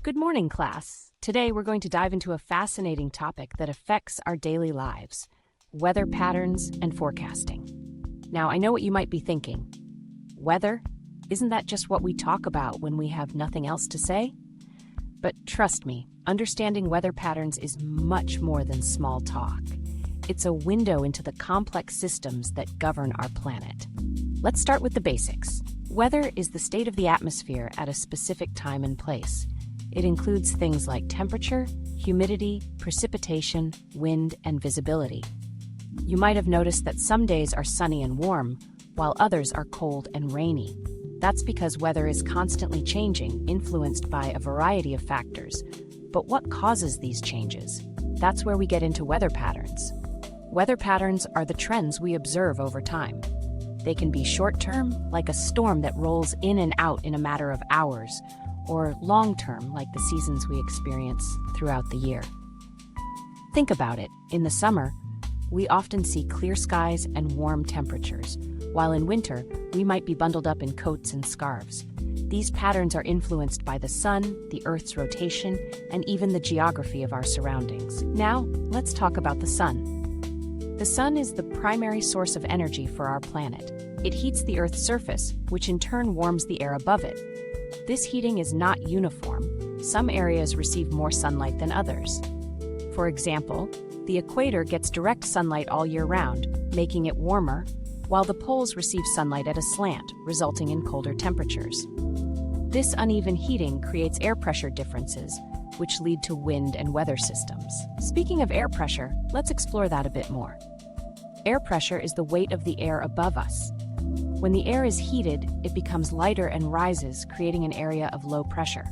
Good morning, class. Today we're going to dive into a fascinating topic that affects our daily lives: weather patterns and forecasting. Now, I know what you might be thinking. Weather? Isn't that just what we talk about when we have nothing else to say? But trust me, understanding weather patterns is much more than small talk. It's a window into the complex systems that govern our planet. Let's start with the basics. Weather is the state of the atmosphere at a specific time and place. It includes things like temperature, humidity, precipitation, wind, and visibility. You might have noticed that some days are sunny and warm, while others are cold and rainy. That's because weather is constantly changing, influenced by a variety of factors. But what causes these changes? That's where we get into weather patterns. Weather patterns are the trends we observe over time. They can be short-term, like a storm that rolls in and out in a matter of hours, or long-term, like the seasons we experience throughout the year. Think about it. In the summer, we often see clear skies and warm temperatures, while in winter, we might be bundled up in coats and scarves. These patterns are influenced by the sun, the Earth's rotation, and even the geography of our surroundings. Now, let's talk about the sun. The sun is the primary source of energy for our planet. It heats the Earth's surface, which in turn warms the air above it. This heating is not uniform. Some areas receive more sunlight than others. For example, the equator gets direct sunlight all year round, making it warmer, while the poles receive sunlight at a slant, resulting in colder temperatures. This uneven heating creates air pressure differences, which lead to wind and weather systems. Speaking of air pressure, let's explore that a bit more. Air pressure is the weight of the air above us. When the air is heated, it becomes lighter and rises, creating an area of low pressure.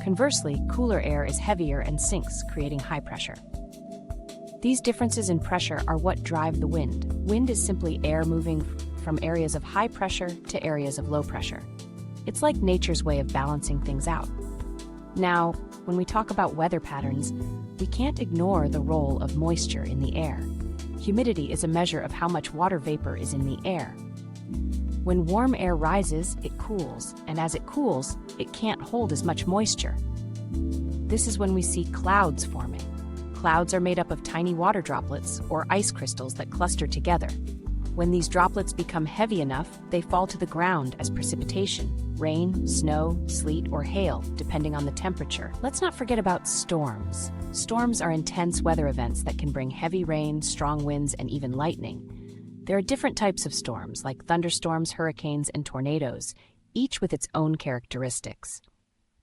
Conversely, cooler air is heavier and sinks, creating high pressure. These differences in pressure are what drive the wind. Wind is simply air moving from areas of high pressure to areas of low pressure. It's like nature's way of balancing things out. Now, when we talk about weather patterns, we can't ignore the role of moisture in the air. Humidity is a measure of how much water vapor is in the air. When warm air rises, it cools, and as it cools, it can't hold as much moisture. This is when we see clouds forming. Clouds are made up of tiny water droplets, or ice crystals that cluster together. When these droplets become heavy enough, they fall to the ground as precipitation: rain, snow, sleet, or hail, depending on the temperature. Let's not forget about storms. Storms are intense weather events that can bring heavy rain, strong winds, and even lightning. There are different types of storms, like thunderstorms, hurricanes, and tornadoes, each with its own characteristics.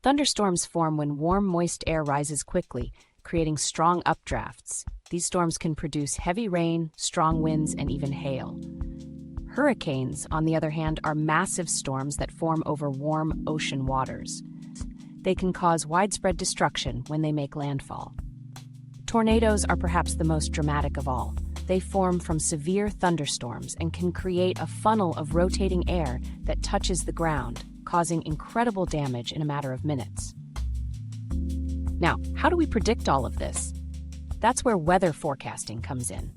Thunderstorms form when warm, moist air rises quickly, creating strong updrafts. These storms can produce heavy rain, strong winds, and even hail. Hurricanes, on the other hand, are massive storms that form over warm ocean waters. They can cause widespread destruction when they make landfall. Tornadoes are perhaps the most dramatic of all. They form from severe thunderstorms and can create a funnel of rotating air that touches the ground, causing incredible damage in a matter of minutes. Now, how do we predict all of this? That's where weather forecasting comes in.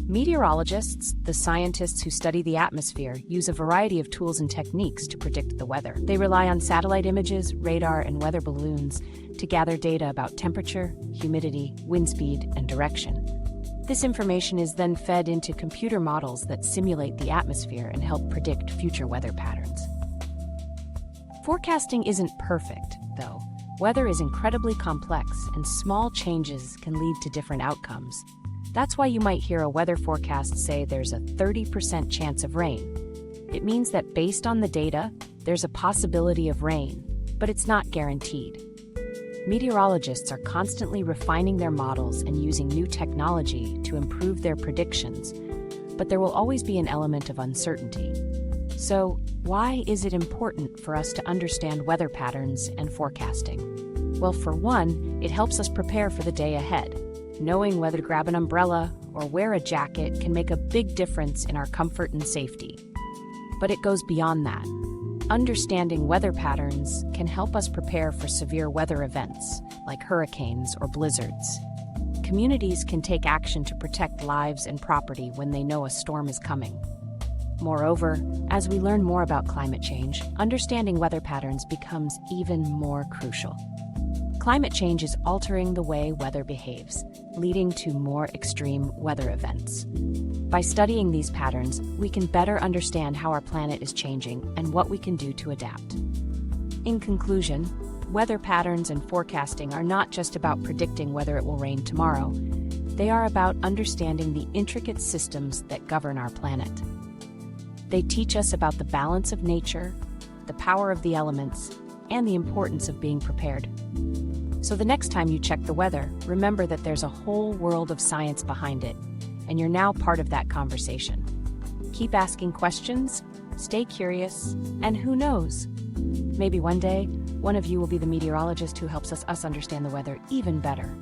Meteorologists, the scientists who study the atmosphere, use a variety of tools and techniques to predict the weather. They rely on satellite images, radar, and weather balloons to gather data about temperature, humidity, wind speed, and direction. This information is then fed into computer models that simulate the atmosphere and help predict future weather patterns. Forecasting isn't perfect, though. Weather is incredibly complex, and small changes can lead to different outcomes. That's why you might hear a weather forecast say there's a 30% chance of rain. It means that based on the data, there's a possibility of rain, but it's not guaranteed. Meteorologists are constantly refining their models and using new technology to improve their predictions, but there will always be an element of uncertainty. So, why is it important for us to understand weather patterns and forecasting? Well, for one, it helps us prepare for the day ahead. Knowing whether to grab an umbrella or wear a jacket can make a big difference in our comfort and safety. But it goes beyond that. Understanding weather patterns can help us prepare for severe weather events, like hurricanes or blizzards. Communities can take action to protect lives and property when they know a storm is coming. Moreover, as we learn more about climate change, understanding weather patterns becomes even more crucial. Climate change is altering the way weather behaves, leading to more extreme weather events. By studying these patterns, we can better understand how our planet is changing and what we can do to adapt. In conclusion, weather patterns and forecasting are not just about predicting whether it will rain tomorrow. They are about understanding the intricate systems that govern our planet. They teach us about the balance of nature, the power of the elements, and the importance of being prepared. So the next time you check the weather, remember that there's a whole world of science behind it, and you're now part of that conversation. Keep asking questions, stay curious, and who knows? Maybe one day, one of you will be the meteorologist who helps us understand the weather even better.